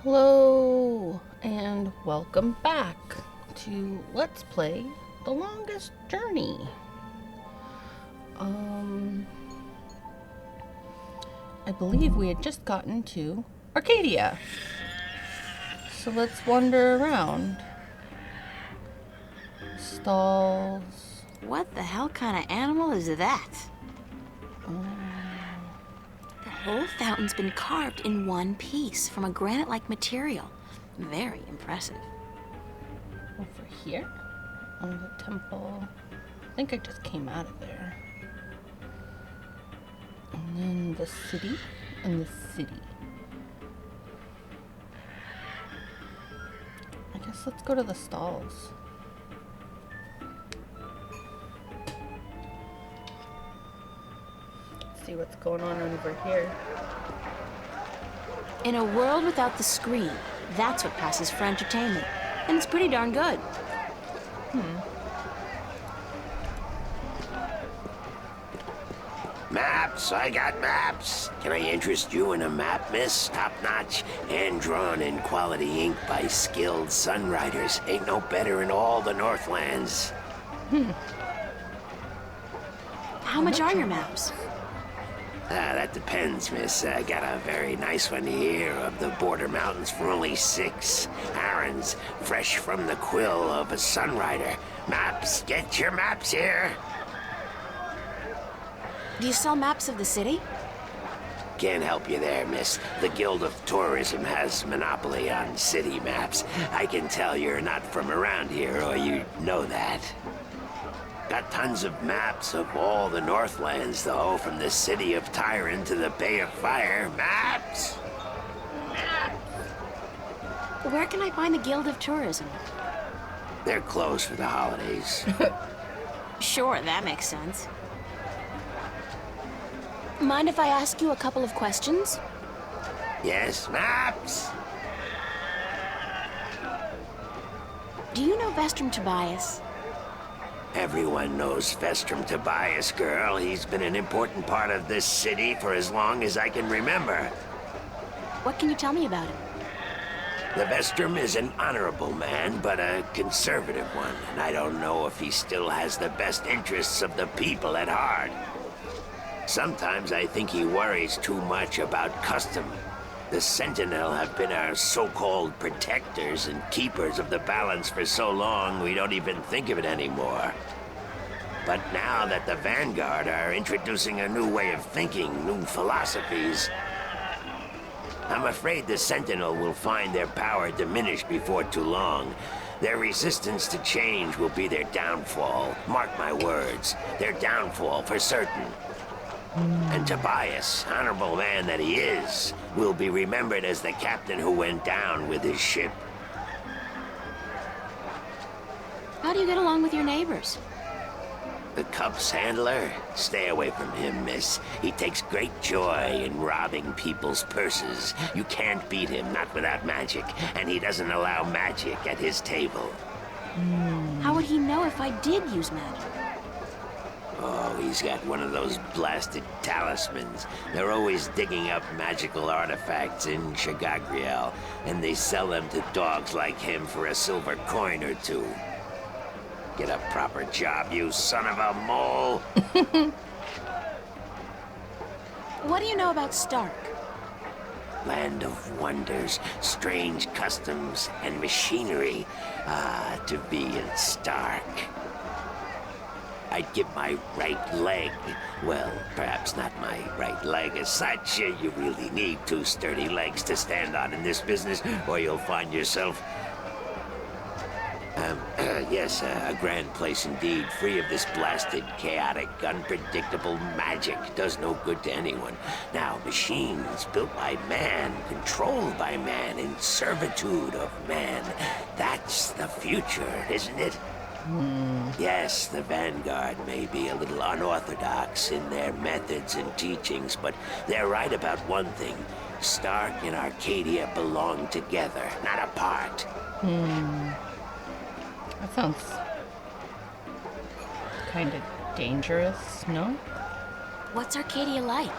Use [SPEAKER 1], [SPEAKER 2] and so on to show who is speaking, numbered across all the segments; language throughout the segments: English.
[SPEAKER 1] Hello and welcome back to Let's Play The Longest Journey. I believe we had just gotten to Arcadia. So let's wander around. Stalls.
[SPEAKER 2] What the hell kind of animal is that? The whole fountain's been carved in one piece from a granite-like material. Very impressive.
[SPEAKER 1] Over here. Oh, the temple. I think I just came out of there. And then the city and the city. I guess let's go to the stalls. See what's going on over here.
[SPEAKER 2] In a world without the screen, that's what passes for entertainment. And it's pretty darn good.
[SPEAKER 3] Maps, I got maps. Can I interest you in a map, miss? Top-notch, hand-drawn in quality ink by skilled sunwriters. Ain't no better in all the Northlands.
[SPEAKER 2] How much are your maps?
[SPEAKER 3] That depends, miss. I got a very nice one here of the border mountains for only 6 Arons, fresh from the quill of a sunwriter. Maps, get your maps here.
[SPEAKER 2] Do you sell maps of the city?
[SPEAKER 3] Can't help you there, miss. The Guild of Tourism has monopoly on city maps. I can tell you're not from around here, or you'd know that. Got tons of maps of all the Northlands, though, from the city of Tyron to the Bay of Fire. Maps!
[SPEAKER 2] Where can I find the Guild of Tourism?
[SPEAKER 3] They're closed for the holidays.
[SPEAKER 2] Sure, that makes sense. Mind if I ask you a couple of questions?
[SPEAKER 3] Yes, maps?
[SPEAKER 2] Do you know Vestrum Tobias?
[SPEAKER 3] Everyone knows Vestrum Tobias, girl. He's been an important part of this city for as long as I can remember.
[SPEAKER 2] What can you tell me about him?
[SPEAKER 3] The Vestrum is an honorable man, but a conservative one, and I don't know if he still has the best interests of the people at heart. Sometimes I think he worries too much about custom. The Sentinel have been our so-called protectors and keepers of the balance for so long we don't even think of it anymore. But now that the Vanguard are introducing a new way of thinking, new philosophies, I'm afraid the Sentinel will find their power diminished before too long. Their resistance to change will be their downfall. Mark my words, their downfall for certain. And Tobias, honorable man that he is, will be remembered as the captain who went down with his ship.
[SPEAKER 2] How do you get along with your neighbors?
[SPEAKER 3] The Cup's handler? Stay away from him, miss. He takes great joy in robbing people's purses. You can't beat him, not without magic, and he doesn't allow magic at his table.
[SPEAKER 2] How would he know if I did use magic?
[SPEAKER 3] Oh, he's got one of those blasted talismans. They're always digging up magical artifacts in Shagagriel, and they sell them to dogs like him for a silver coin or two. Get a proper job, you son of a mole!
[SPEAKER 2] What do you know about Stark?
[SPEAKER 3] Land of wonders, strange customs, and machinery. Ah, to be in Stark. I'd give my right leg. Well, perhaps not my right leg as such. You really need 2 sturdy legs to stand on in this business, or you'll find yourself... yes, a grand place indeed, free of this blasted, chaotic, unpredictable magic. Does no good to anyone. Now, machines built by man, controlled by man, in servitude of man. That's the future, isn't it? Yes, the Vanguard may be a little unorthodox in their methods and teachings, but they're right about one thing. Stark and Arcadia belong together, not apart.
[SPEAKER 1] That sounds kind of dangerous, no?
[SPEAKER 2] What's Arcadia like?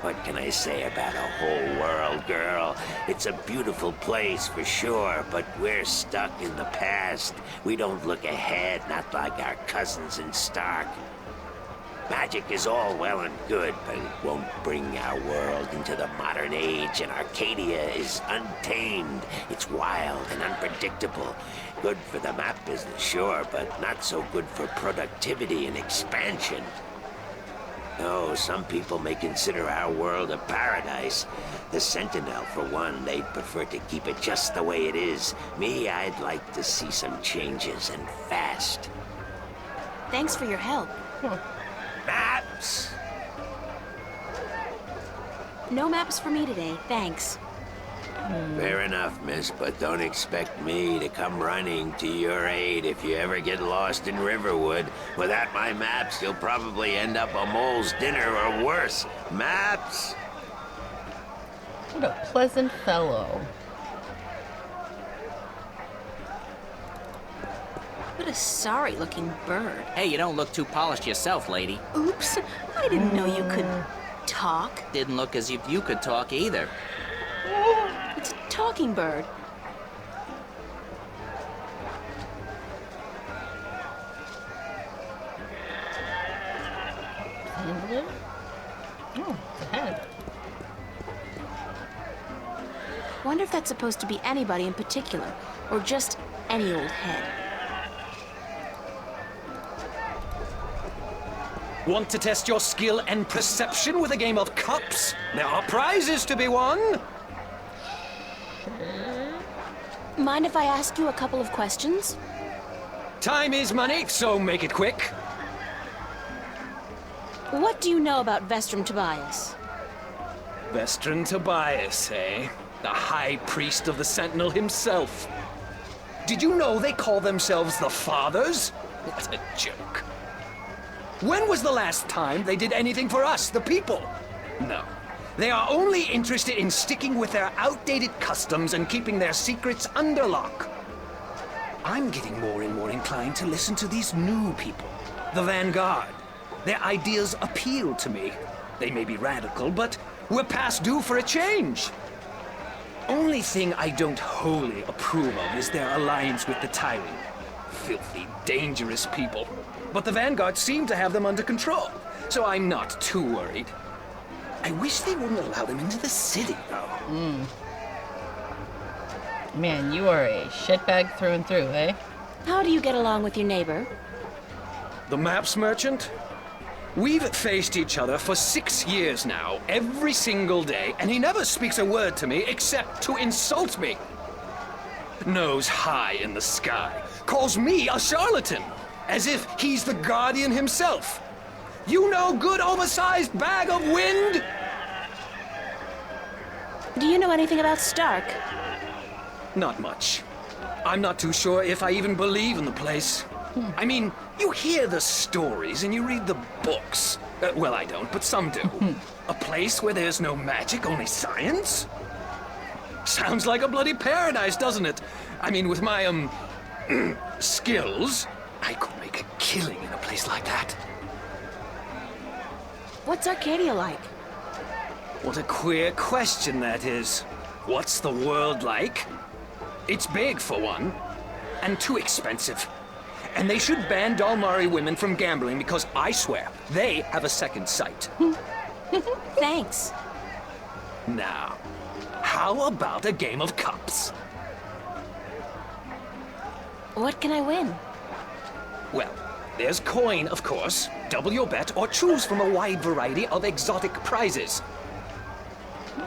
[SPEAKER 3] What can I say about a whole world, girl? It's a beautiful place for sure, but we're stuck in the past. We don't look ahead, not like our cousins in Stark. Magic is all well and good, but it won't bring our world into the modern age, and Arcadia is untamed. It's wild and unpredictable. Good for the map business, sure, but not so good for productivity and expansion. No, some people may consider our world a paradise. The Sentinel, for one, they'd prefer to keep it just the way it is. Me, I'd like to see some changes, and fast.
[SPEAKER 2] Thanks for your help.
[SPEAKER 3] Maps!
[SPEAKER 2] No maps for me today, thanks.
[SPEAKER 3] Fair enough, miss, but don't expect me to come running to your aid if you ever get lost in Riverwood. Without my maps, you'll probably end up a mole's dinner or worse. Maps!
[SPEAKER 1] What a pleasant fellow.
[SPEAKER 2] What a sorry-looking bird.
[SPEAKER 4] Hey, you don't look too polished yourself, lady.
[SPEAKER 2] Oops, I didn't know you could talk.
[SPEAKER 4] Didn't look as if you could talk either.
[SPEAKER 2] It's a talking bird.
[SPEAKER 1] Handler? Oh, it's a head.
[SPEAKER 2] Wonder if that's supposed to be anybody in particular, or just any old head.
[SPEAKER 5] Want to test your skill and perception with a game of cups? There are prizes to be won.
[SPEAKER 2] Mind if I ask you a couple of questions?
[SPEAKER 5] Time is money, so make it quick.
[SPEAKER 2] What do you know about Vestrum Tobias?
[SPEAKER 5] Vestron Tobias, eh? The High Priest of the Sentinel himself. Did you know they call themselves the Fathers? What a joke. When was the last time they did anything for us, the people? No. They are only interested in sticking with their outdated customs and keeping their secrets under lock. I'm getting more and more inclined to listen to these new people, the Vanguard. Their ideas appeal to me. They may be radical, but we're past due for a change. Only thing I don't wholly approve of is their alliance with the Tyrant. Filthy, dangerous people. But the Vanguard seem to have them under control, so I'm not too worried. I wish they wouldn't allow them into the city, though.
[SPEAKER 1] Man, you are a shitbag through and through, eh?
[SPEAKER 2] How do you get along with your neighbor?
[SPEAKER 5] The maps merchant? We've faced each other for 6 years now, every single day, and he never speaks a word to me except to insult me. Nose high in the sky, calls me a charlatan, as if he's the guardian himself. You no good oversized bag of wind?
[SPEAKER 2] Do you know anything about Stark?
[SPEAKER 5] Not much. I'm not too sure if I even believe in the place. I mean, you hear the stories and you read the books. Well, I don't, but some do. A place where there's no magic, only science? Sounds like a bloody paradise, doesn't it? I mean, with my, skills, I could make a killing in a place like that.
[SPEAKER 2] What's Arcadia like?
[SPEAKER 5] What a queer question that is. What's the world like? It's big, for one, and too expensive. And they should ban Dalmari women from gambling because I swear, they have a second sight.
[SPEAKER 2] Thanks.
[SPEAKER 5] Now, how about a game of cups?
[SPEAKER 2] What can I win?
[SPEAKER 5] Well, there's coin, of course. Double your bet or choose from a wide variety of exotic prizes.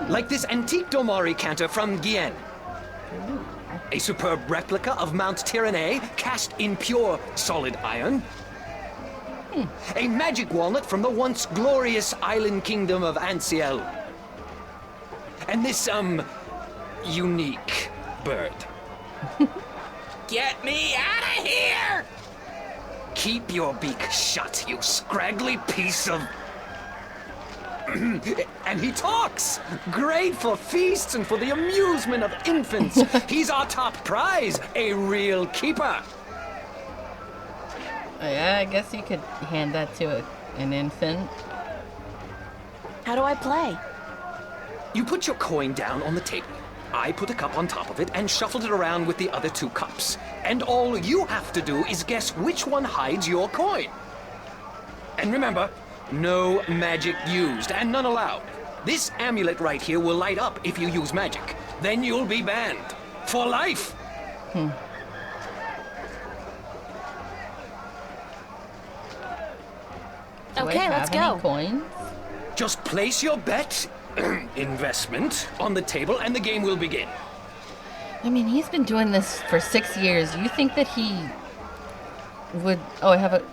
[SPEAKER 5] Like this antique Domari canter from Guyenne. A superb replica of Mount Tyranny cast in pure solid iron. A magic walnut from the once glorious island kingdom of Anciel. And this, unique bird.
[SPEAKER 4] Get me out of here!
[SPEAKER 5] Keep your beak shut, you scraggly piece of... And he talks! Great for feasts and for the amusement of infants. He's our top prize, a real keeper.
[SPEAKER 1] Yeah, I guess you could hand that to an infant.
[SPEAKER 2] How do I play?
[SPEAKER 5] You put your coin down on the table. I put a cup on top of it and shuffled it around with the other 2 cups. And all you have to do is guess which one hides your coin. And remember, no magic used and none allowed. This amulet right here will light up if you use magic. Then you'll be banned. For life.
[SPEAKER 1] Do
[SPEAKER 2] Okay,
[SPEAKER 1] I have
[SPEAKER 2] let's
[SPEAKER 1] any
[SPEAKER 2] go.
[SPEAKER 1] coins?
[SPEAKER 5] Just place your bet, investment, on the table and the game will begin.
[SPEAKER 1] I mean, he's been doing this for 6 years. You think that he would... Oh, I have a...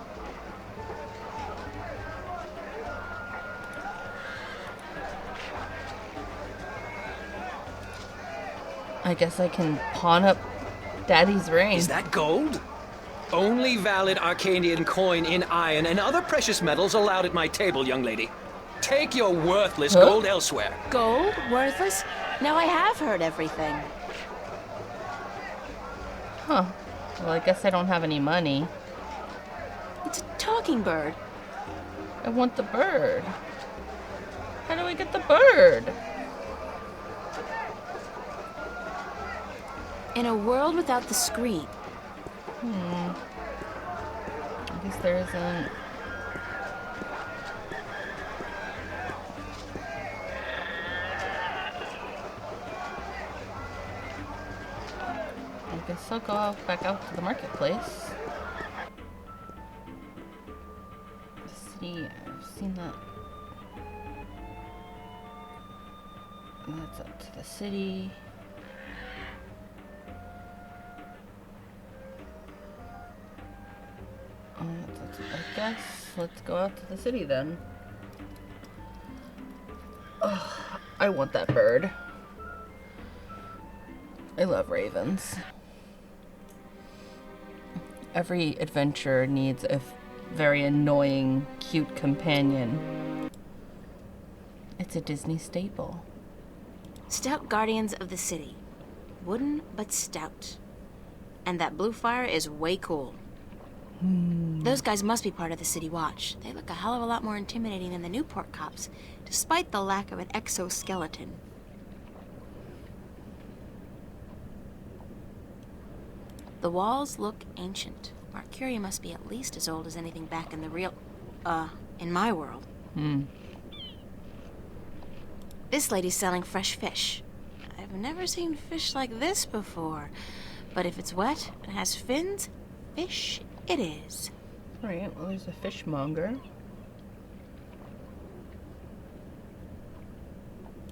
[SPEAKER 1] I guess I can pawn up Daddy's ring.
[SPEAKER 5] Is that gold? Only valid Arcadian coin in iron and other precious metals allowed at my table, young lady. Take your worthless
[SPEAKER 1] Huh?
[SPEAKER 5] gold elsewhere.
[SPEAKER 2] Gold? Worthless? Now I have heard everything.
[SPEAKER 1] Huh. Well, I guess I don't have any money.
[SPEAKER 2] It's a talking bird.
[SPEAKER 1] I want the bird. How do I get the bird?
[SPEAKER 2] In a world without the screen.
[SPEAKER 1] I guess there isn't... I guess I'll go back out to the marketplace. The city, I've seen that. And that's up to the city. I guess let's go out to the city then. Oh, I want that bird. I love ravens. Every adventure needs a very annoying, cute companion. It's a Disney staple.
[SPEAKER 2] Stout guardians of the city. Wooden, but stout. And that blue fire is way cool. Those guys must be part of the City Watch. They look a hell of a lot more intimidating than the Newport cops, despite the lack of an exoskeleton. The walls look ancient. Our Currie must be at least as old as anything back in the real... in my world. This lady's selling fresh fish. I've never seen fish like this before. But if it's wet and has fins, fish it is.
[SPEAKER 1] Alright, well there's a fishmonger.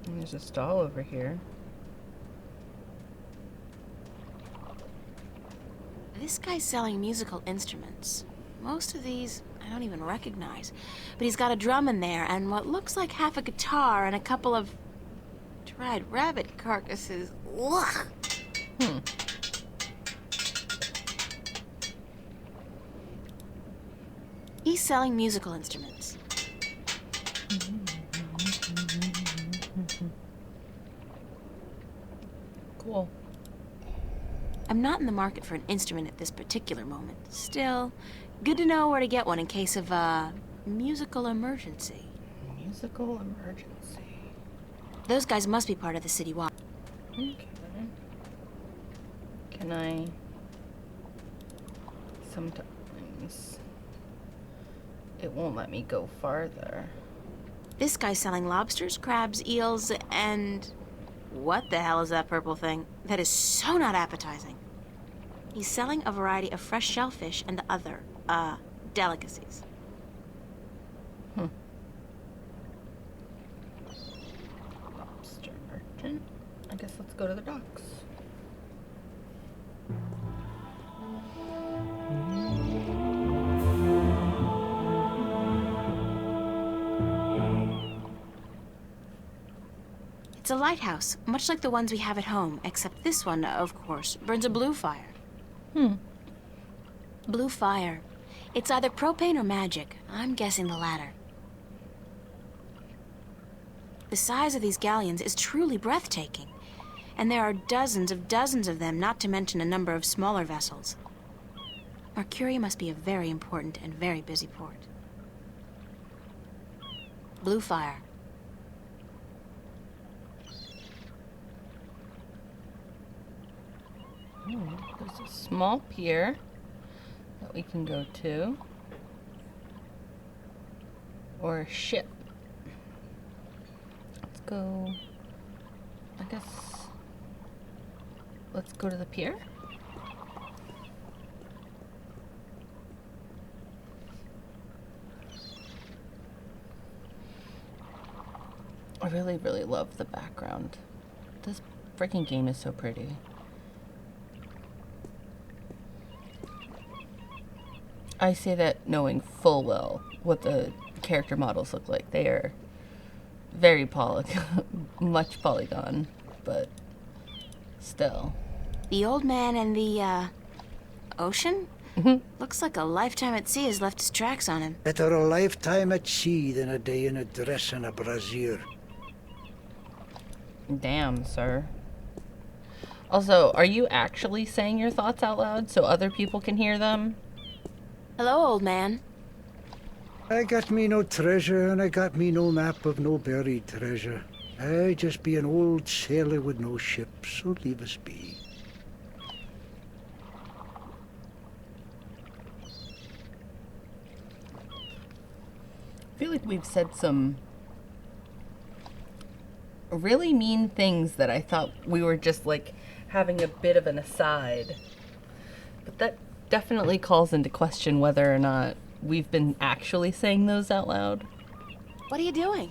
[SPEAKER 1] And there's a stall over here.
[SPEAKER 2] This guy's selling musical instruments. Most of these I don't even recognize. But he's got a drum in there and what looks like half a guitar and a couple of dried rabbit carcasses. Ugh. He's selling musical instruments.
[SPEAKER 1] Cool.
[SPEAKER 2] I'm not in the market for an instrument at this particular moment. Still, good to know where to get one in case of a musical emergency.
[SPEAKER 1] Musical emergency.
[SPEAKER 2] Those guys must be part of the City Watch.
[SPEAKER 1] Okay. Can I... Sometimes... It won't let me go farther.
[SPEAKER 2] This guy's selling lobsters, crabs, eels, and... What the hell is that purple thing? That is so not appetizing. He's selling a variety of fresh shellfish and other, delicacies.
[SPEAKER 1] Lobster merchant. I guess let's go to the docks.
[SPEAKER 2] It's a lighthouse, much like the ones we have at home, except this one, of course, burns a blue fire. Blue fire. It's either propane or magic. I'm guessing the latter. The size of these galleons is truly breathtaking. And there are dozens of them, not to mention a number of smaller vessels. Currie must be a very important and very busy port. Blue fire.
[SPEAKER 1] There's a small pier that we can go to. Or a ship. Let's go... I guess... Let's go to the pier? I really, really love the background. This freaking game is so pretty. I say that knowing full well what the character models look like. They are very much polygon, but still.
[SPEAKER 2] The old man and the, ocean? Looks like a lifetime at sea has left his tracks on him.
[SPEAKER 6] Better a lifetime at sea than a day in a dress and a brassiere.
[SPEAKER 1] Damn, sir. Also, are you actually saying your thoughts out loud so other people can hear them?
[SPEAKER 2] Hello, old man.
[SPEAKER 6] I got me no treasure, and I got me no map of no buried treasure. I just be an old sailor with no ship, so leave us be.
[SPEAKER 1] I feel like we've said some really mean things that I thought we were just like having a bit of an aside. But that definitely calls into question whether or not we've been actually saying those out loud.
[SPEAKER 2] What are you doing?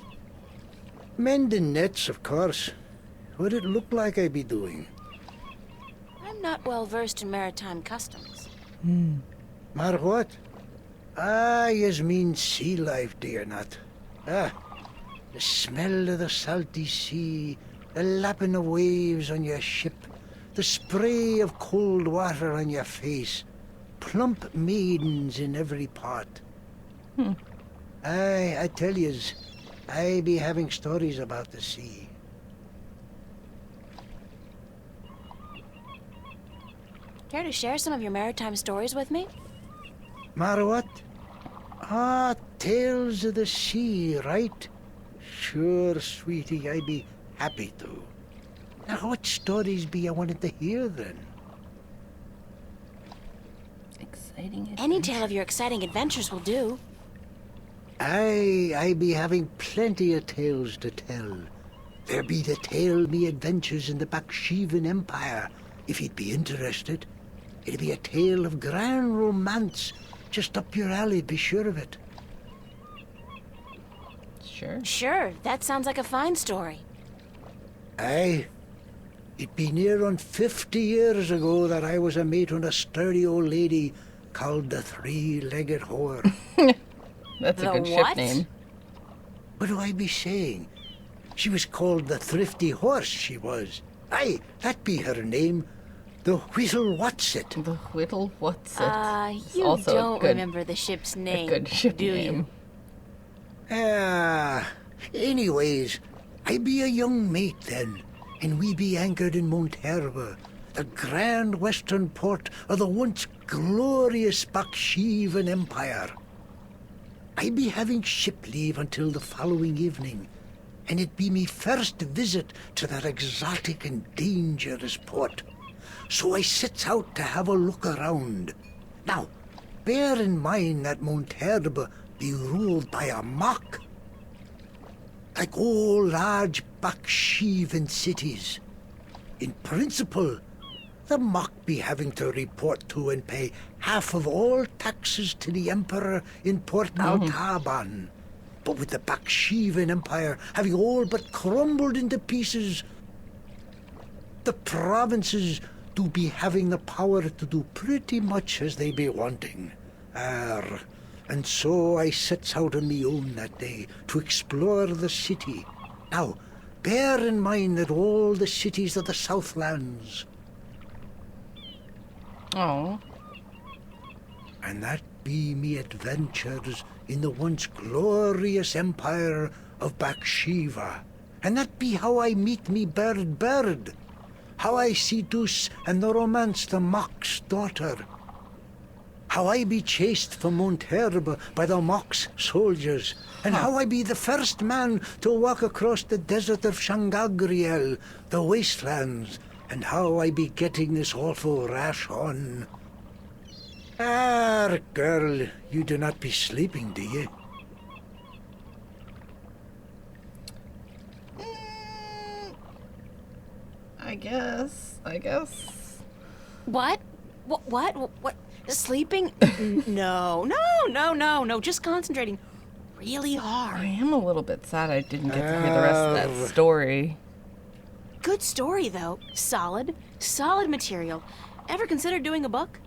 [SPEAKER 6] Mending nets, of course. What'd it look like I be doing?
[SPEAKER 2] I'm not well versed in maritime customs.
[SPEAKER 6] Mar what? Ah, yous mean sea life, do you not? Ah, the smell of the salty sea, the lapping of waves on your ship, the spray of cold water on your face, plump maidens in every part. Aye, I tell yous, I be having stories about the sea.
[SPEAKER 2] Care to share some of your maritime stories with me?
[SPEAKER 6] Mar what? Ah, tales of the sea, right? Sure, sweetie, I be happy to. Now, what stories be you wanted to hear, then?
[SPEAKER 1] Exciting.
[SPEAKER 2] Any tale of your exciting adventures will do.
[SPEAKER 6] Aye, I be having plenty of tales to tell. There be to tell me adventures in the Baksheevan Empire, if you'd be interested. It'd be a tale of grand romance, just up your alley, be sure of it.
[SPEAKER 1] Sure.
[SPEAKER 2] Sure, that sounds like a fine story.
[SPEAKER 6] Aye. It be near on 50 years ago that I was a mate on a sturdy old lady called the Three-Legged Whore.
[SPEAKER 1] That's
[SPEAKER 2] The
[SPEAKER 1] a good
[SPEAKER 2] what?
[SPEAKER 1] ship name.
[SPEAKER 6] What do I be saying? She was called the Thrifty Horse, she was. Aye, that be her name. The Whittle Whatsit.
[SPEAKER 1] The Whittle Whatsit.
[SPEAKER 2] You
[SPEAKER 1] also
[SPEAKER 2] don't
[SPEAKER 1] good-
[SPEAKER 2] remember the ship's name,
[SPEAKER 1] A good ship
[SPEAKER 2] do
[SPEAKER 1] name.
[SPEAKER 2] you?
[SPEAKER 6] Anyways, I be a young mate then, and we be anchored in Monterba, the grand western port of the once glorious Baksheevan Empire. I be having ship leave until the following evening, and it be me first visit to that exotic and dangerous port. So I sets out to have a look around. Now, bear in mind that Monterba be ruled by a mock. Like all large Baksheevan cities. In principle, the mock be having to report to and pay half of all taxes to the emperor in Port Altaban. But with the Baksheevan Empire having all but crumbled into pieces, the provinces do be having the power to do pretty much as they be wanting. And so I sets out on me own that day to explore the city. Now, bear in mind that all the cities of the Southlands,
[SPEAKER 1] Oh.
[SPEAKER 6] and that be me adventures in the once glorious empire of Bakshiva. And that be how I meet me bird. How I seduce and romance the mock's daughter. How I be chased from Monterba by the mock's soldiers. And how I be the first man to walk across the desert of Shangagriel, the wastelands, and how I be getting this awful rash on. Ah, girl, you do not be sleeping, do you?
[SPEAKER 1] I guess.
[SPEAKER 2] What? What? Sleeping? No. Just concentrating really
[SPEAKER 1] I
[SPEAKER 2] hard.
[SPEAKER 1] am a little bit sad I didn't get to hear the rest of that story.
[SPEAKER 2] Good story, though. Solid material. Ever considered doing a book?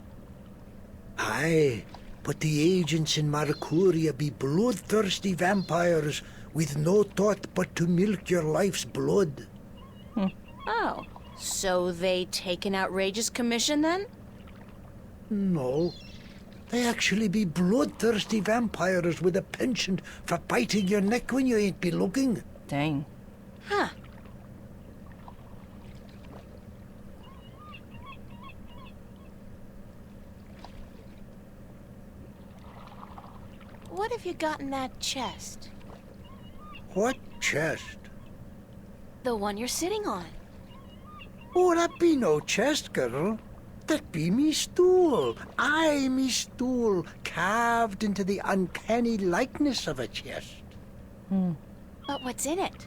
[SPEAKER 6] Aye, but the agents in Marcuria be bloodthirsty vampires with no thought but to milk your life's blood.
[SPEAKER 2] Oh, so they take an outrageous commission then?
[SPEAKER 6] No. They actually be bloodthirsty vampires with a penchant for biting your neck when you ain't be looking.
[SPEAKER 1] Dang.
[SPEAKER 2] Huh. What have you got in that chest?
[SPEAKER 6] What chest?
[SPEAKER 2] The one you're sitting on.
[SPEAKER 6] Oh, that be no chest, girl. That be me stool. Aye, me stool, carved into the uncanny likeness of a chest.
[SPEAKER 2] But what's in it?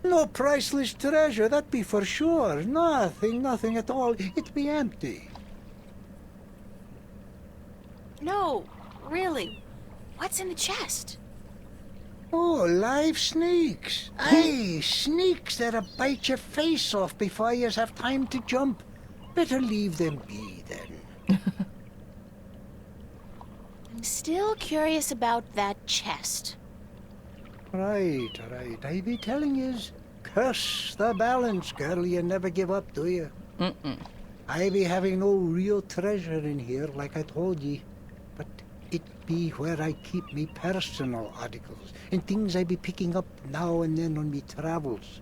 [SPEAKER 6] No priceless treasure, that be for sure. Nothing at all. It be empty.
[SPEAKER 2] No, really. What's in the chest?
[SPEAKER 6] Oh, live snakes. Aye, snakes that'll bite your face off before you have time to jump. Better leave them be, then.
[SPEAKER 2] I'm still curious about that chest.
[SPEAKER 6] Right. I be telling yous, curse the balance, girl. You never give up, do you? I be having no real treasure in here, like I told ye. But it be where I keep me personal articles and things I be picking up now and then on me travels.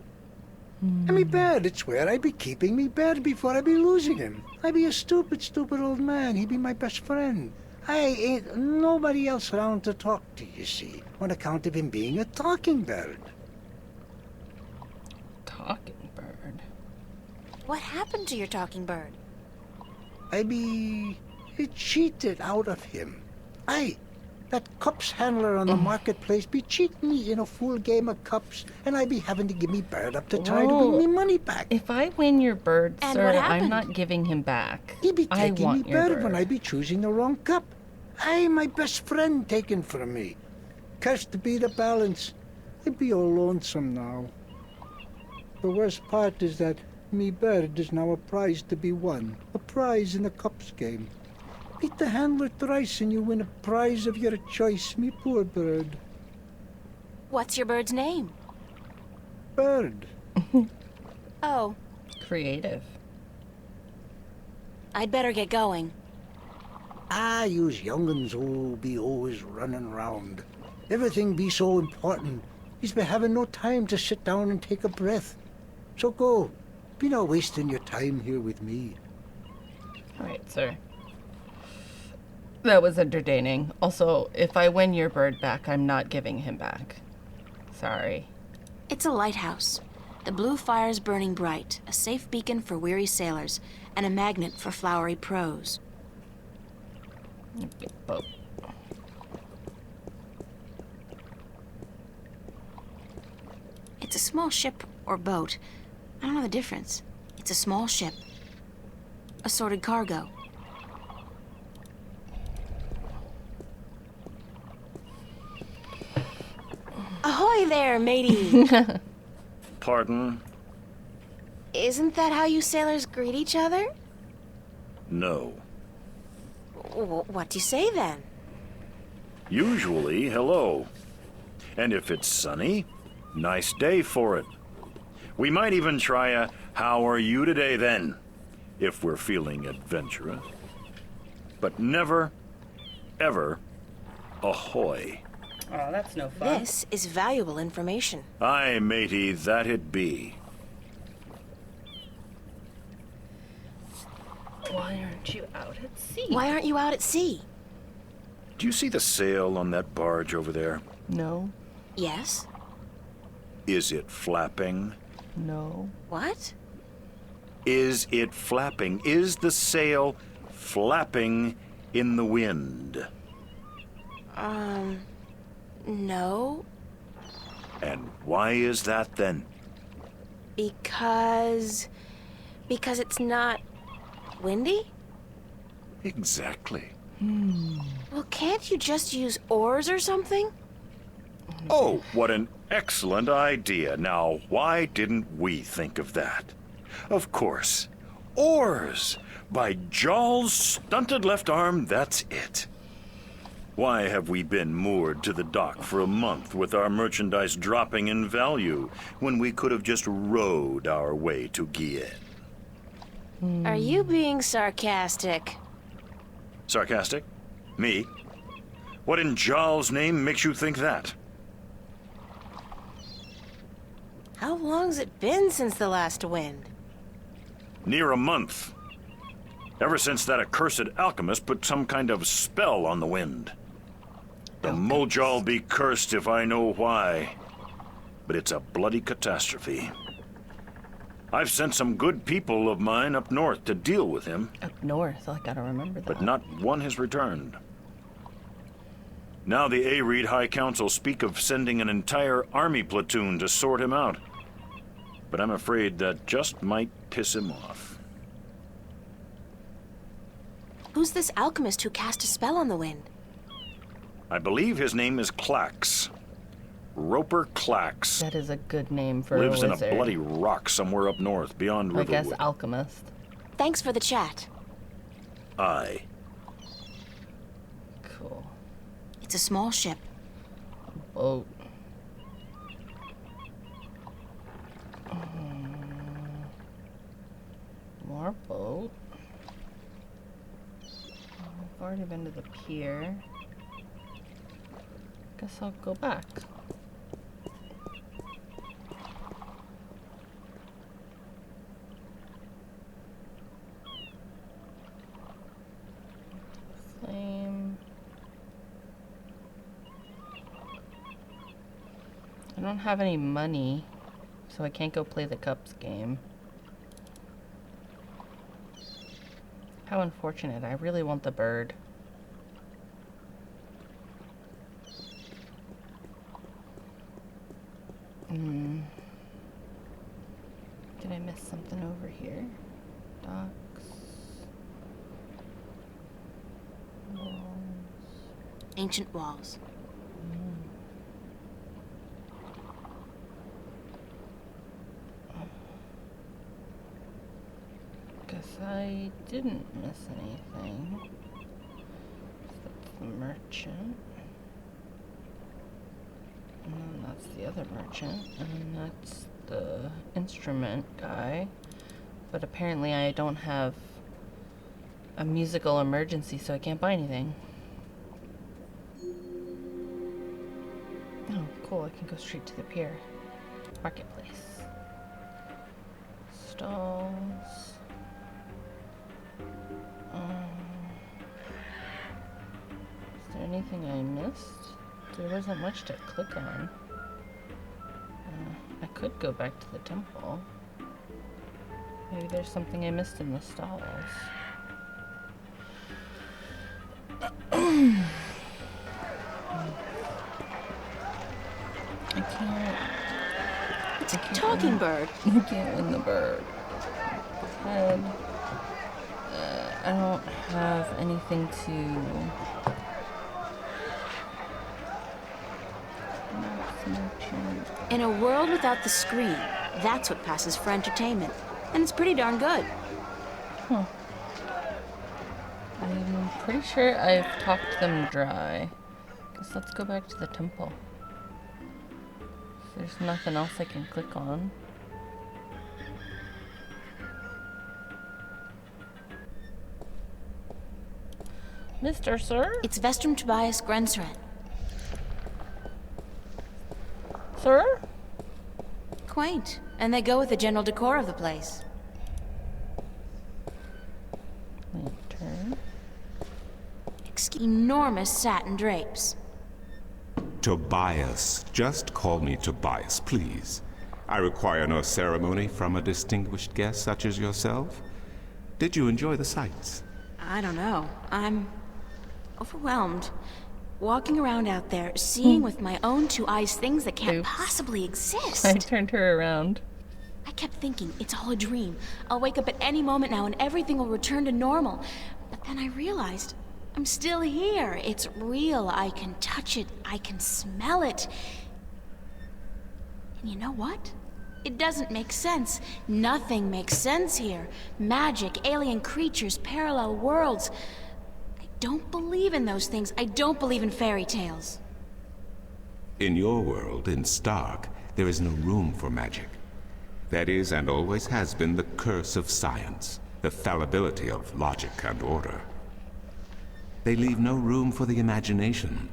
[SPEAKER 6] And me bird, it's where I be keeping me bird before I be losing him. I be a stupid old man. He be my best friend. I ain't nobody else around to talk to, you see, on account of him being a talking bird.
[SPEAKER 1] Talking bird.
[SPEAKER 2] What happened to your talking bird?
[SPEAKER 6] I be cheated out of him. Aye, that cups handler on the marketplace be cheating me in a full game of cups, and I be having to give me bird up to try to win me money back.
[SPEAKER 1] If I win your bird,
[SPEAKER 2] And
[SPEAKER 1] sir,
[SPEAKER 2] what
[SPEAKER 1] I'm
[SPEAKER 2] happened?
[SPEAKER 1] not giving him back.
[SPEAKER 6] He be
[SPEAKER 1] I
[SPEAKER 6] taking
[SPEAKER 1] want
[SPEAKER 6] me
[SPEAKER 1] your
[SPEAKER 6] bird when I be choosing the wrong cup. Aye, my best friend taken from me. Cursed be the balance. I be all lonesome now. The worst part is that me bird is now a prize to be won. A prize in the cups game. Beat the handler thrice and you win a prize of your choice, me poor bird.
[SPEAKER 2] What's your bird's name?
[SPEAKER 6] Bird.
[SPEAKER 2] Oh,
[SPEAKER 1] Creative.
[SPEAKER 2] I'd better get going.
[SPEAKER 6] Ah, yous young'uns be always running round. Everything be so important. Yous be having no time to sit down and take a breath. So go. Be not wasting your time here with me.
[SPEAKER 1] All right, sir. That was entertaining. Also, if I win your bird back, I'm not giving him back. Sorry.
[SPEAKER 2] It's a lighthouse. The blue fire's burning bright, a safe beacon for weary sailors, and a magnet for flowery prose.
[SPEAKER 1] Boat.
[SPEAKER 2] It's a small ship or boat. I don't know the difference. It's a small ship. Assorted cargo. Ahoy there, matey!
[SPEAKER 7] Pardon?
[SPEAKER 2] Isn't that how you sailors greet each other?
[SPEAKER 7] No.
[SPEAKER 2] What do you say then?
[SPEAKER 7] Usually, hello. And if it's sunny, nice day for it. We might even try a how are you today then, if we're feeling adventurous. But never, ever, ahoy.
[SPEAKER 1] Oh, that's no fun.
[SPEAKER 2] This is valuable information.
[SPEAKER 7] Aye, matey, that it be.
[SPEAKER 1] Why aren't you out at sea?
[SPEAKER 2] Why aren't you out at sea?
[SPEAKER 7] Do you see the sail on that barge over there?
[SPEAKER 1] No.
[SPEAKER 2] Yes?
[SPEAKER 7] Is it flapping?
[SPEAKER 1] No.
[SPEAKER 2] What?
[SPEAKER 7] Is it flapping? Is the sail flapping in the wind?
[SPEAKER 2] No.
[SPEAKER 7] And why is that then?
[SPEAKER 2] Because it's not windy?
[SPEAKER 7] Exactly.
[SPEAKER 2] Well, can't you just use oars or something?
[SPEAKER 7] Oh, what an excellent idea. Now, why didn't we think of that? Of course. Oars! By Jaw's stunted left arm, that's it. Why have we been moored to the dock for a month with our merchandise dropping in value when we could have just rowed our way to Guillen?
[SPEAKER 2] Are you being sarcastic?
[SPEAKER 7] Sarcastic? Me? What in Jaw's name makes you think that?
[SPEAKER 2] How long's it been since the last wind?
[SPEAKER 7] Near a month. Ever since that accursed alchemist put some kind of spell on the wind. The Mojal be cursed if I know why. But it's a bloody catastrophe. I've sent some good people of mine up north to deal with him.
[SPEAKER 1] Up north, I gotta remember that.
[SPEAKER 7] But not one has returned. Now the Areed High Council speak of sending an entire army platoon to sort him out. But I'm afraid that just might piss him off.
[SPEAKER 2] Who's this alchemist who cast a spell on the wind?
[SPEAKER 7] I believe his name is Clax. Roper Clax.
[SPEAKER 1] That is a good name for
[SPEAKER 7] Lives
[SPEAKER 1] a
[SPEAKER 7] in
[SPEAKER 1] wizard.
[SPEAKER 7] a bloody rock somewhere up north, beyond
[SPEAKER 1] I guess
[SPEAKER 7] Riverwood.
[SPEAKER 1] alchemist.
[SPEAKER 2] Thanks for the chat.
[SPEAKER 7] Aye.
[SPEAKER 1] Cool.
[SPEAKER 2] It's a small ship.
[SPEAKER 1] Boat. More boat. I've already been to the pier. Guess I'll go back. Flame. I don't have any money, so I can't go play the Cups game. How unfortunate. I really want the bird. Did I miss something over here? Docks. Walls.
[SPEAKER 2] Ancient walls.
[SPEAKER 1] Guess I didn't miss anything. That's the merchant. And then that's the other merchant. And that's the instrument guy. But apparently I don't have a musical emergency, so I can't buy anything. Oh, cool. I can go straight to the pier. Marketplace. Stalls. Is there anything I missed? There wasn't much to click on. I could go back to the temple. Maybe there's something I missed in the stalls. I can't.
[SPEAKER 2] It's a talking bird.
[SPEAKER 1] I can't win the bird. Head. I don't have anything to.
[SPEAKER 2] In a world without the screen, that's what passes for entertainment. And it's pretty darn good.
[SPEAKER 1] Huh. I'm pretty sure I've talked them dry. Guess let's go back to the temple. There's nothing else I can click on. Mr. Sir?
[SPEAKER 2] It's Vestrum Tobias Grensren.
[SPEAKER 1] Sir?
[SPEAKER 2] Quaint. And they go with the general decor of the place.
[SPEAKER 1] Lantern.
[SPEAKER 2] Enormous satin drapes.
[SPEAKER 8] Tobias. Just call me Tobias, please. I require no ceremony from a distinguished guest such as yourself. Did you enjoy the sights?
[SPEAKER 2] I don't know. I'm overwhelmed. Walking around out there, seeing with my own two eyes things that can't
[SPEAKER 1] Oops.
[SPEAKER 2] possibly exist.
[SPEAKER 1] I turned her around.
[SPEAKER 2] I kept thinking, it's all a dream. I'll wake up at any moment now and everything will return to normal. But then I realized, I'm still here. It's real. I can touch it. I can smell it. And you know what? It doesn't make sense. Nothing makes sense here. Magic, alien creatures, parallel worlds. I don't believe in those things. I don't believe in fairy tales.
[SPEAKER 8] In your world, in Stark, there is no room for magic. That is, and always has been, the curse of science, the fallibility of logic and order. They leave no room for the imagination.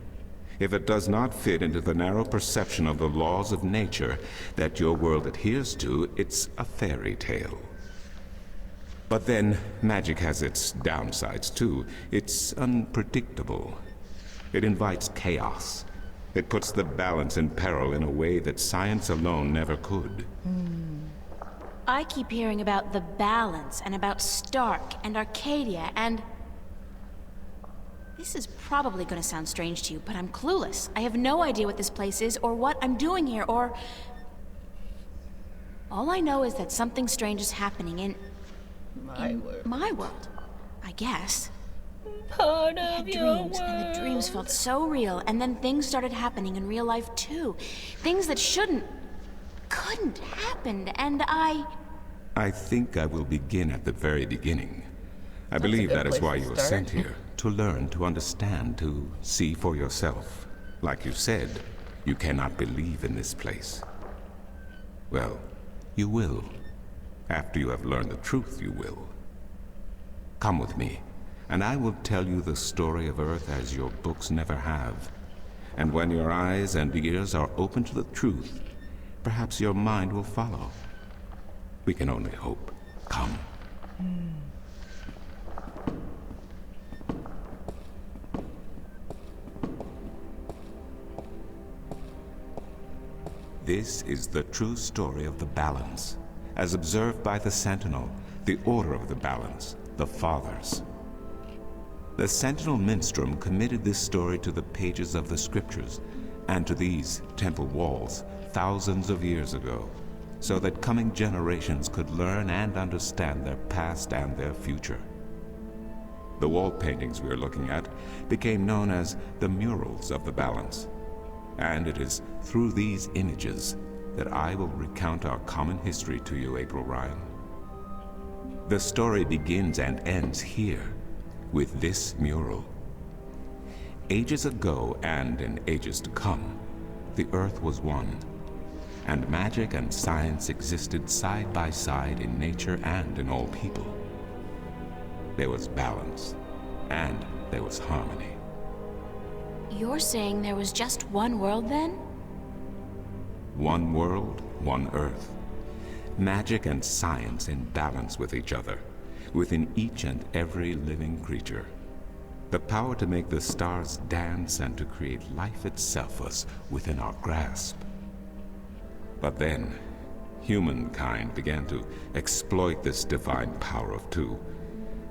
[SPEAKER 8] If it does not fit into the narrow perception of the laws of nature that your world adheres to, it's a fairy tale. But then, magic has its downsides too. It's unpredictable. It invites chaos. It puts the balance in peril in a way that science alone never could.
[SPEAKER 2] I keep hearing about the balance and about Stark and Arcadia and... This is probably going to sound strange to you, but I'm clueless. I have no idea what this place is or what I'm doing here or... All I know is that something strange is happening in my world, I guess.
[SPEAKER 1] Part
[SPEAKER 2] I had
[SPEAKER 1] of your
[SPEAKER 2] dreams, and the
[SPEAKER 1] world.
[SPEAKER 2] dreams felt so real, and then things started happening in real life too. Things that couldn't happen, and
[SPEAKER 8] I think I will begin at the very beginning. I believe
[SPEAKER 1] a good
[SPEAKER 8] that is
[SPEAKER 1] place
[SPEAKER 8] why
[SPEAKER 1] to
[SPEAKER 8] you were
[SPEAKER 1] start.
[SPEAKER 8] sent here. To learn, to understand, to see for yourself. Like you said, you cannot believe in this place. Well, you will. After you have learned the truth, you will. Come with me, and I will tell you the story of Earth as your books never have. And when your eyes and ears are open to the truth, perhaps your mind will follow. We can only hope. Come. This is the true story of the balance, as observed by the Sentinel, the Order of the Balance, the Fathers. The Sentinel Minstrom committed this story to the pages of the scriptures and to these temple walls thousands of years ago, so that coming generations could learn and understand their past and their future. The wall paintings we are looking at became known as the murals of the balance. And it is through these images that I will recount our common history to you, April Ryan. The story begins and ends here, with this mural. Ages ago and in ages to come, the Earth was one, and magic and science existed side by side in nature and in all people. There was balance, and there was harmony.
[SPEAKER 2] You're saying there was just one world then?
[SPEAKER 8] One world, one Earth. Magic and science in balance with each other, within each and every living creature. The power to make the stars dance and to create life itself was within our grasp. But then, humankind began to exploit this divine power of two,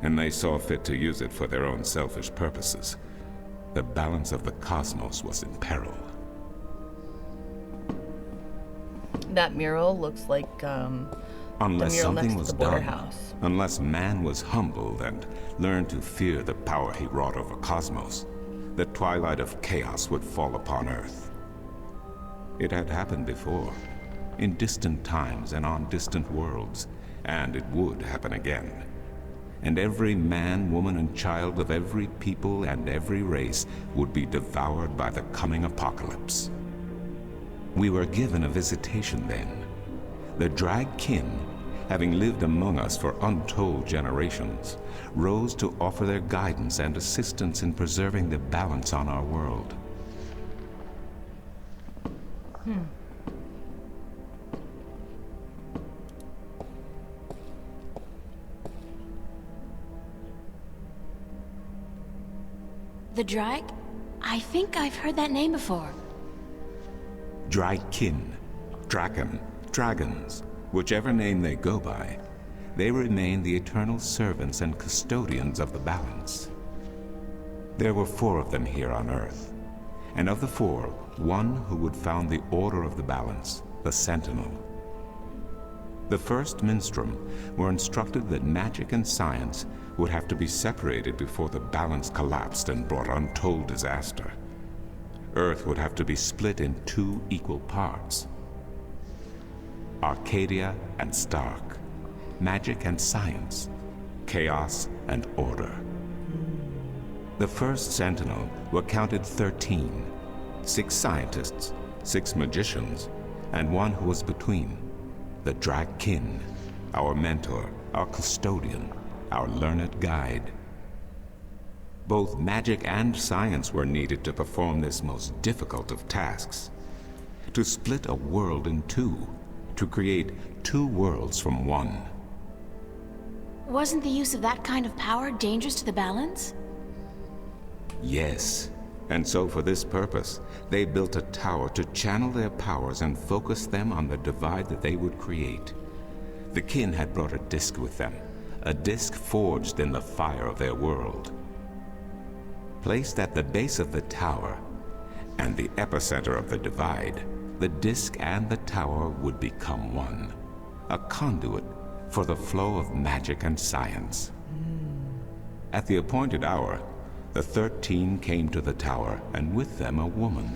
[SPEAKER 8] and they saw fit to use it for their own selfish purposes. The balance of the cosmos was in peril.
[SPEAKER 1] That mural looks like
[SPEAKER 8] Unless
[SPEAKER 1] the mural
[SPEAKER 8] something
[SPEAKER 1] next to
[SPEAKER 8] was
[SPEAKER 1] the border
[SPEAKER 8] done,
[SPEAKER 1] house.
[SPEAKER 8] unless man was humbled and learned to fear the power he wrought over cosmos, the twilight of chaos would fall upon Earth. It had happened before, in distant times and on distant worlds, and it would happen again. And every man, woman, and child of every people and every race would be devoured by the coming apocalypse. We were given a visitation then. The Drag Kin, having lived among us for untold generations, rose to offer their guidance and assistance in preserving the balance on our world.
[SPEAKER 2] The Drag? I think I've heard that name before.
[SPEAKER 8] Drag Kin, Draken, dragons, whichever name they go by, they remain the eternal servants and custodians of the balance. There were 4 of them here on Earth, and of the 4, one who would found the order of the balance, the Sentinel. The first Minstrum were instructed that magic and science would have to be separated before the balance collapsed and brought untold disaster. Earth would have to be split in 2 equal parts. Arcadia and Stark, magic and science, chaos and order. The first Sentinel were counted 13, 6 scientists, 6 magicians, and one who was between, the Drag-kin, our mentor, our custodian, our learned guide. Both magic and science were needed to perform this most difficult of tasks, to split a world in 2, to create 2 worlds from 1.
[SPEAKER 2] Wasn't the use of that kind of power dangerous to the balance?
[SPEAKER 8] Yes, and so for this purpose, they built a tower to channel their powers and focus them on the divide that they would create. The kin had brought a disc with them, a disc forged in the fire of their world. Placed at the base of the tower and the epicenter of the divide, the disc and the tower would become one, a conduit for the flow of magic and science. At the appointed hour, the 13 came to the tower, and with them a woman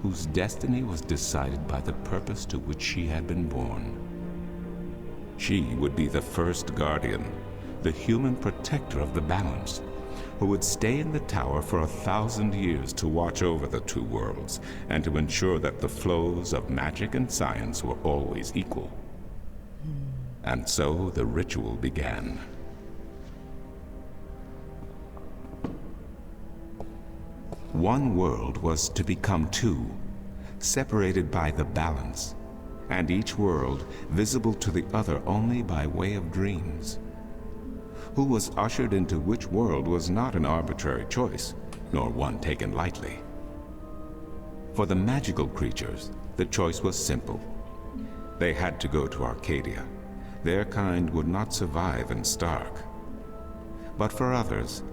[SPEAKER 8] whose destiny was decided by the purpose to which she had been born. She would be the first guardian, the human protector of the balance, who would stay in the tower for 1,000 years to watch over the 2 worlds and to ensure that the flows of magic and science were always equal. And so the ritual began. One world was to become 2, separated by the balance, and each world visible to the other only by way of dreams. Who was ushered into which world was not an arbitrary choice, nor one taken lightly. For the magical creatures, the choice was simple. They had to go to Arcadia. Their kind would not survive in Stark. But for others,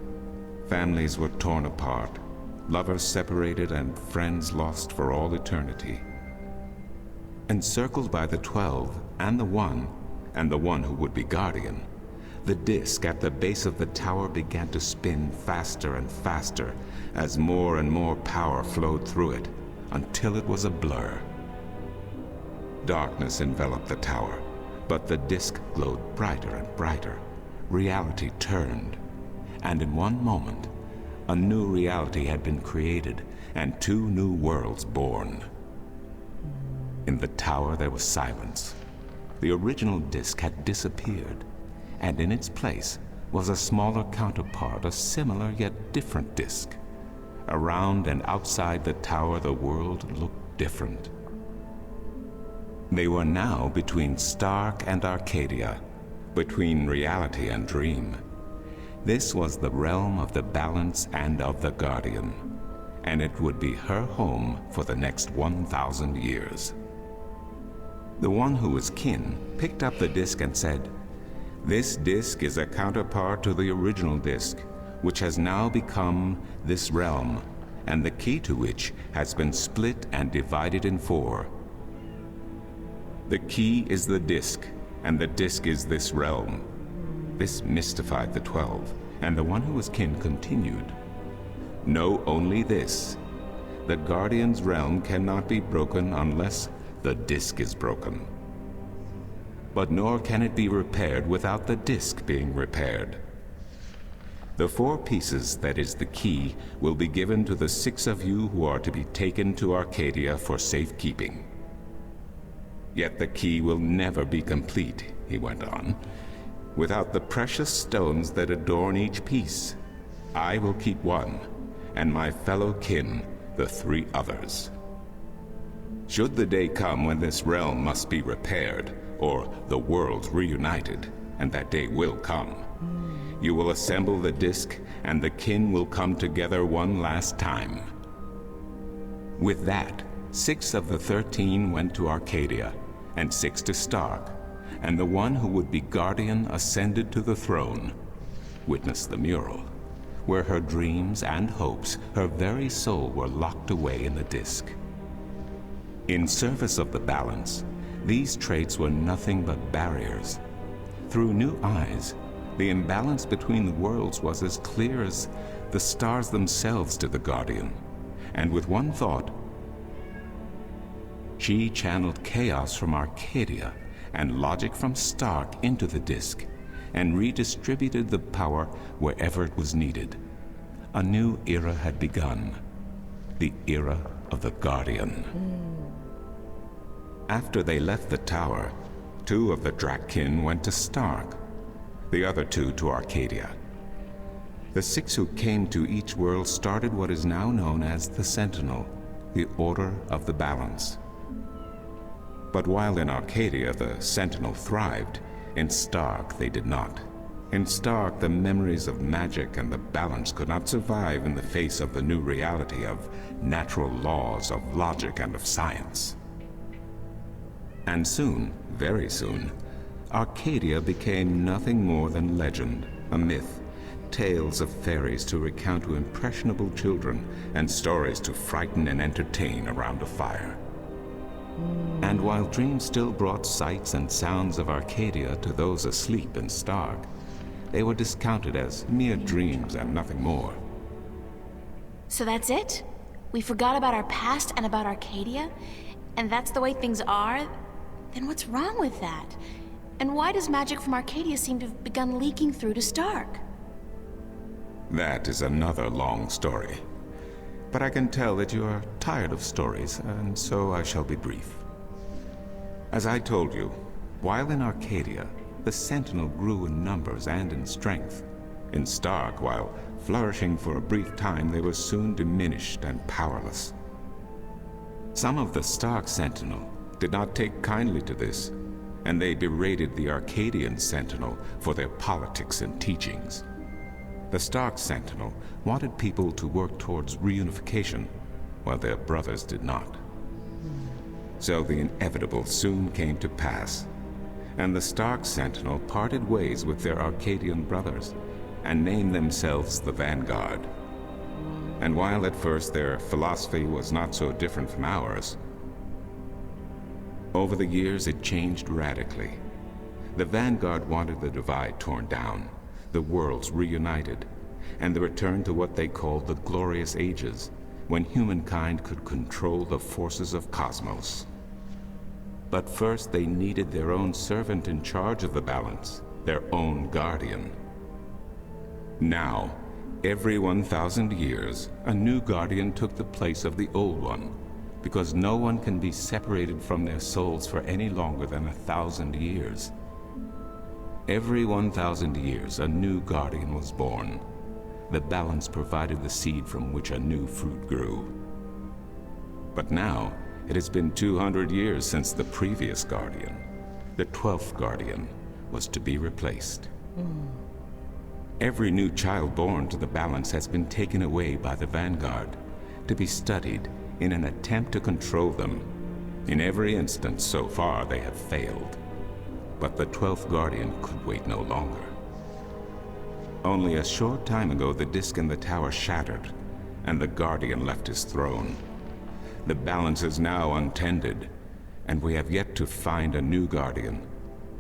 [SPEAKER 8] families were torn apart, lovers separated, and friends lost for all eternity. Encircled by the 12 and the one who would be guardian, the disc at the base of the tower began to spin faster and faster as more and more power flowed through it, until it was a blur. Darkness enveloped the tower, but the disc glowed brighter and brighter. Reality turned, and in one moment, a new reality had been created and 2 new worlds born. In the tower there was silence. The original disc had disappeared, and in its place was a smaller counterpart, a similar yet different disc. Around and outside the tower, the world looked different. They were now between Stark and Arcadia, between reality and dream. This was the realm of the balance and of the guardian, and it would be her home for the next 1,000 years. The one who was kin picked up the disc and said, "This disc is a counterpart to the original disc, which has now become this realm, and the key to which has been split and divided in 4. The key is the disc, and the disc is this realm." This mystified the 12, and the one who was kin continued, "Know only this. The Guardian's realm cannot be broken unless the disc is broken. But nor can it be repaired without the disc being repaired. The 4 pieces, that is the key, will be given to the 6 of you who are to be taken to Arcadia for safekeeping. Yet the key will never be complete," he went on, "without the precious stones that adorn each piece. I will keep 1, and my fellow kin the 3 others. Should the day come when this realm must be repaired, or the worlds reunited, and that day will come, you will assemble the disc, and the kin will come together one last time." With that, 6 of the 13 went to Arcadia, and 6 to Stark, and the one who would be guardian ascended to the throne. Witness the mural, where her dreams and hopes, her very soul, were locked away in the disk. In service of the balance, these traits were nothing but barriers. Through new eyes, the imbalance between the worlds was as clear as the stars themselves to the Guardian. And with one thought, she channeled chaos from Arcadia and logic from Stark into the disk, and redistributed the power wherever it was needed. A new era had begun, the era of the Guardian. After they left the tower, 2 of the Drakkin went to Stark, the other 2 to Arcadia. The 6 who came to each world started what is now known as the Sentinel, the Order of the Balance. But while in Arcadia the Sentinel thrived, in Stark they did not. In Stark, the memories of magic and the balance could not survive in the face of the new reality of natural laws, of logic, and of science. And soon, very soon, Arcadia became nothing more than legend, a myth, tales of fairies to recount to impressionable children, and stories to frighten and entertain around a fire. And while dreams still brought sights and sounds of Arcadia to those asleep in Stark, they were discounted as mere dreams and nothing more.
[SPEAKER 2] So that's it? We forgot about our past and about Arcadia? And that's the way things are? Then what's wrong with that? And why does magic from Arcadia seem to have begun leaking through to Stark?
[SPEAKER 8] That is another long story. But I can tell that you are tired of stories, and so I shall be brief. As I told you, while in Arcadia, the Sentinel grew in numbers and in strength. In Stark, while flourishing for a brief time, they were soon diminished and powerless. Some of the Stark Sentinel did not take kindly to this, and they berated the Arcadian Sentinel for their politics and teachings. The Stark Sentinel wanted people to work towards reunification, while their brothers did not. So the inevitable soon came to pass, and the Stark Sentinel parted ways with their Arcadian brothers, and named themselves the Vanguard. And while at first their philosophy was not so different from ours, over the years it changed radically. The Vanguard wanted the divide torn down, the worlds reunited, and the return to what they called the Glorious Ages, when humankind could control the forces of cosmos. But first they needed their own servant in charge of the balance, their own guardian. Now, every 1,000 years, a new guardian took the place of the old one, because no one can be separated from their souls for any longer than 1,000 years. Every 1,000 years, a new guardian was born. The balance provided the seed from which a new fruit grew. But now, it has been 200 years since the previous guardian, the 12th guardian, was to be replaced. Every new child born to the balance has been taken away by the Vanguard, to be studied in an attempt to control them. In every instance so far, they have failed. But the 12th Guardian could wait no longer. Only a short time ago, the disk in the tower shattered, and the Guardian left his throne. The balance is now untended, and we have yet to find a new Guardian.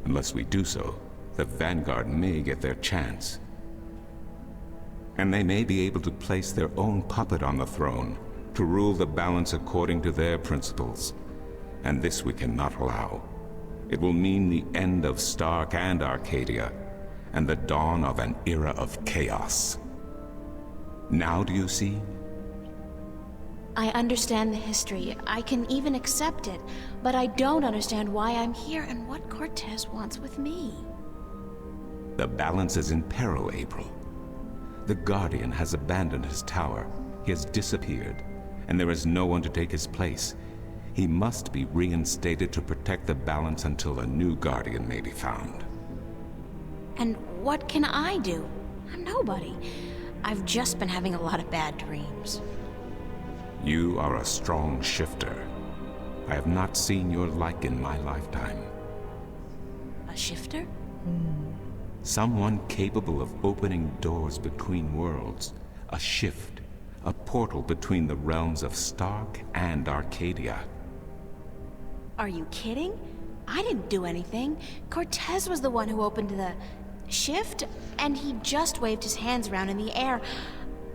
[SPEAKER 8] Unless we do so, the Vanguard may get their chance. And they may be able to place their own puppet on the throne, to rule the balance according to their principles. And this we cannot allow. It will mean the end of Stark and Arcadia, and the dawn of an era of chaos. Now do you see?
[SPEAKER 2] I understand the history. I can even accept it. But I don't understand why I'm here and what Cortez wants with me.
[SPEAKER 8] The balance is in peril, April. The Guardian has abandoned his tower. He has disappeared, and there is no one to take his place. He must be reinstated to protect the balance until a new Guardian may be found.
[SPEAKER 2] And what can I do? I'm nobody. I've just been having a lot of bad dreams.
[SPEAKER 8] You are a strong shifter. I have not seen your like in my lifetime.
[SPEAKER 2] A shifter?
[SPEAKER 8] Someone capable of opening doors between worlds. A shift. A portal between the realms of Stark and Arcadia.
[SPEAKER 2] Are you kidding? I didn't do anything. Cortez was the one who opened the shift, and he just waved his hands around in the air.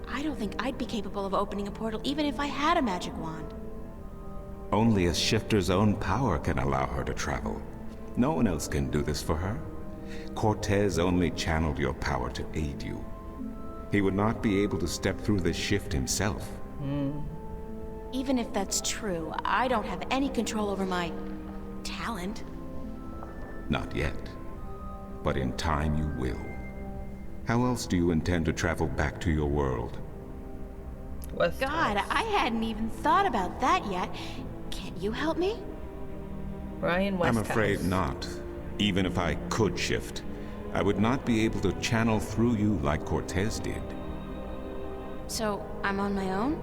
[SPEAKER 2] I don't think I'd be capable of opening a portal even if I had a magic wand.
[SPEAKER 8] Only a shifter's own power can allow her to travel. No one else can do this for her. Cortez only channeled your power to aid you. He would not be able to step through the shift himself.
[SPEAKER 2] Even if that's true, I don't have any control over my talent.
[SPEAKER 8] Not yet. But in time you will. How else do you intend to travel back to your world?
[SPEAKER 1] West
[SPEAKER 2] God,
[SPEAKER 1] House.
[SPEAKER 2] I hadn't even thought about that yet. Can't you help me?
[SPEAKER 1] Brian West
[SPEAKER 8] I'm afraid
[SPEAKER 1] House.
[SPEAKER 8] not. Even if I could shift, I would not be able to channel through you like Cortez did.
[SPEAKER 2] So, I'm on my own?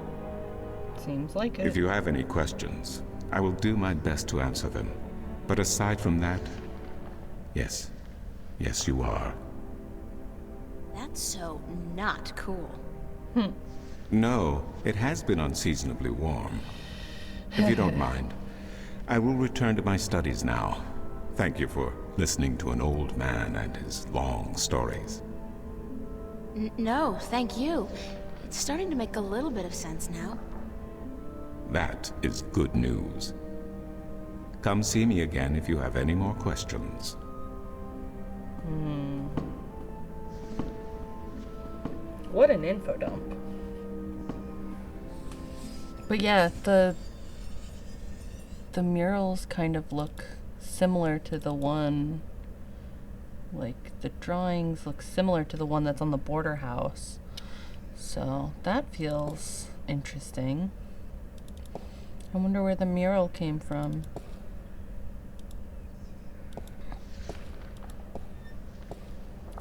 [SPEAKER 1] Seems like it.
[SPEAKER 8] If you have any questions, I will do my best to answer them. But aside from that, yes. Yes, you are.
[SPEAKER 2] That's so not cool.
[SPEAKER 8] No, it has been unseasonably warm. If you don't mind, I will return to my studies now. Thank you for listening to an old man and his long stories.
[SPEAKER 2] No, thank you. It's starting to make a little bit of sense now.
[SPEAKER 8] That is good news. Come see me again if you have any more questions.
[SPEAKER 1] What an info dump. But yeah, the murals kind of look similar to the one, like the drawings look similar to the one that's on the border house. So that feels interesting. I wonder where the mural came from.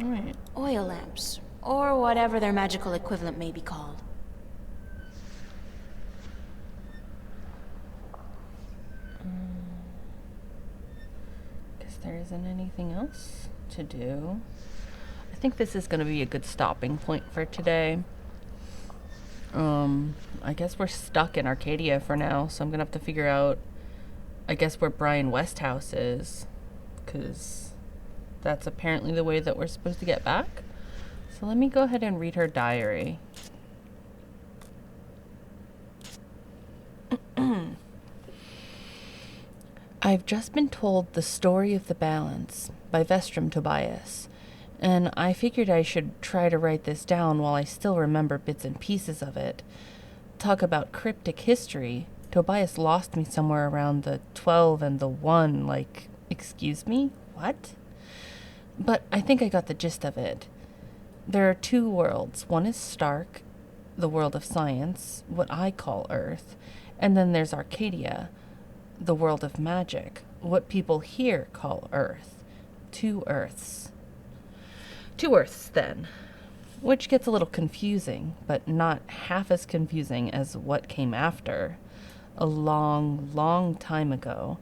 [SPEAKER 1] Alright.
[SPEAKER 2] Oil lamps, or whatever their magical equivalent may be called.
[SPEAKER 1] Guess there isn't anything else to do. I think this is going to be a good stopping point for today. I guess we're stuck in Arcadia for now, so I'm going to have to figure out, I guess, where Brian Westhouse is, because that's apparently the way that we're supposed to get back. So let me go ahead and read her diary. I've just been told The Story of the Balance by Vestrum Tobias, and I figured I should try to write this down while I still remember bits and pieces of it. Talk about cryptic history. Tobias lost me somewhere around the 12 and the 1, like, excuse me? What? But I think I got the gist of it. There are two worlds. One is Stark, the world of science, what I call Earth, and then there's Arcadia, the world of magic, what people here call Earth. Two Earths. Two Earths, then. Which gets a little confusing, but not half as confusing as what came after. A long, long time ago,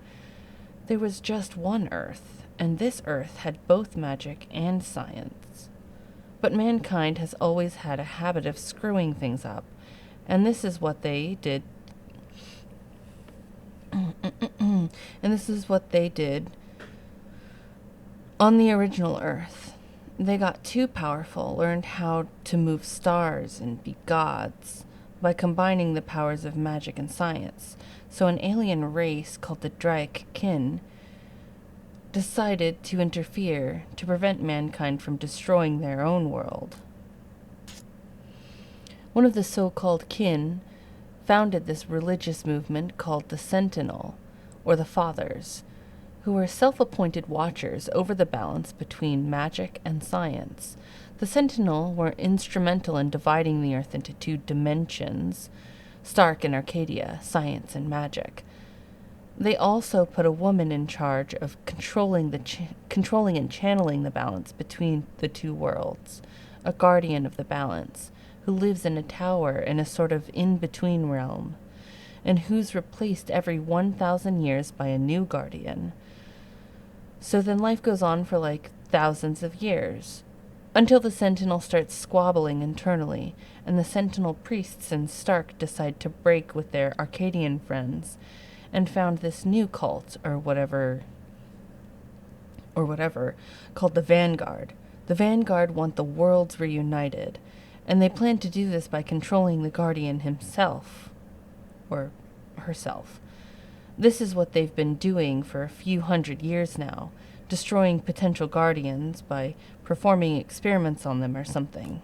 [SPEAKER 1] there was just one Earth, and this Earth had both magic and science. But mankind has always had a habit of screwing things up, and this is what they did. And this is what they did on the original Earth. They got too powerful, learned how to move stars and be gods by combining the powers of magic and science. So an alien race called the Draic Kin decided to interfere to prevent mankind from destroying their own world. One of the so-called kin founded this religious movement called the Sentinel, or the Fathers, who were self-appointed watchers over the balance between magic and science. The Sentinel were instrumental in dividing the Earth into two dimensions, Stark and Arcadia, science and magic. They also put a woman in charge of controlling and channeling the balance between the two worlds, a guardian of the balance, who lives in a tower in a sort of in-between realm. and who's replaced every 1,000 years by a new guardian. So then life goes on for like thousands of years, until the Sentinel starts squabbling internally, and the Sentinel priests in Stark decide to break with their Arcadian friends, and found this new cult, or whatever, called the Vanguard. The Vanguard want the worlds reunited, and they plan to do this by controlling the Guardian himself, or herself. This is what they've been doing for a few hundred years now, destroying potential Guardians by performing experiments on them or something.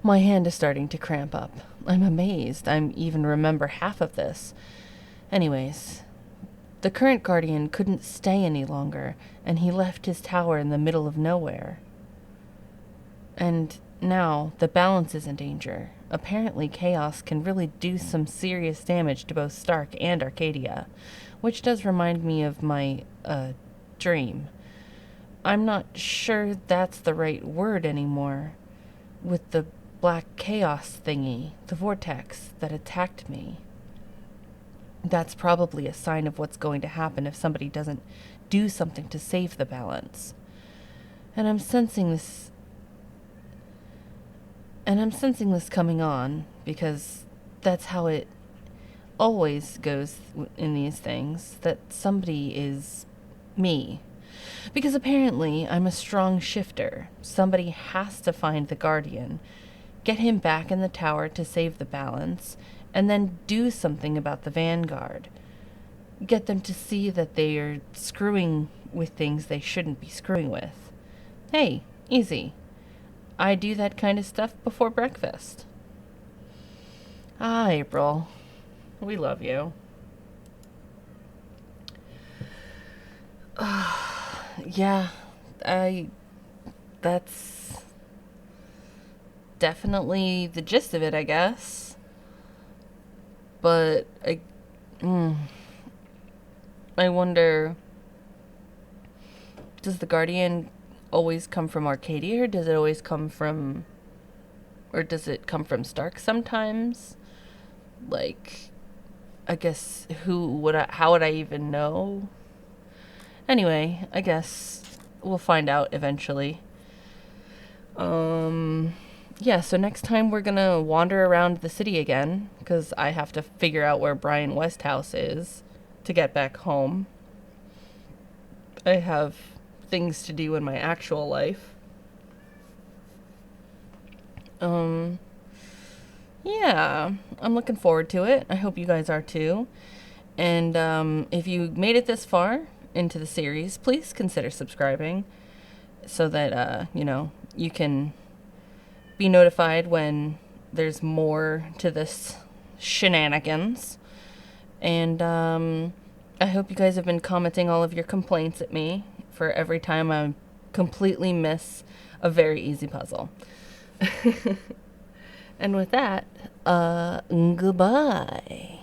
[SPEAKER 1] My hand is starting to cramp up. I'm amazed I even remember half of this. Anyways, the current Guardian couldn't stay any longer, and he left his tower in the middle of nowhere. And now the balance is in danger. Apparently chaos can really do some serious damage to both Stark and Arcadia, which does remind me of my, dream. I'm not sure that's the right word anymore. With the black chaos thingy, the vortex that attacked me. That's probably a sign of what's going to happen if somebody doesn't do something to save the balance. And I'm sensing this coming on, because that's how it always goes in these things, that somebody is me. Because apparently I'm a strong shifter. Somebody has to find the Guardian, get him back in the tower to save the balance, and then do something about the Vanguard. Get them to see that they are screwing with things they shouldn't be screwing with. Hey, easy. I do that kind of stuff before breakfast. Ah, April. We love you. Yeah, that's definitely the gist of it, I guess. But I wonder, does the Guardian always come from Arcadia, or does it come from Stark sometimes? Like, I guess how would I even know? Anyway, I guess we'll find out eventually. Yeah, so next time we're gonna wander around the city again, because I have to figure out where Brian Westhouse is to get back home. I have things to do in my actual life. Yeah, I'm looking forward to it. I hope you guys are too. And if you made it this far into the series, please consider subscribing so that, you can be notified when there's more to this shenanigans. And I hope you guys have been commenting all of your complaints at me for every time I completely miss a very easy puzzle. And with that, goodbye.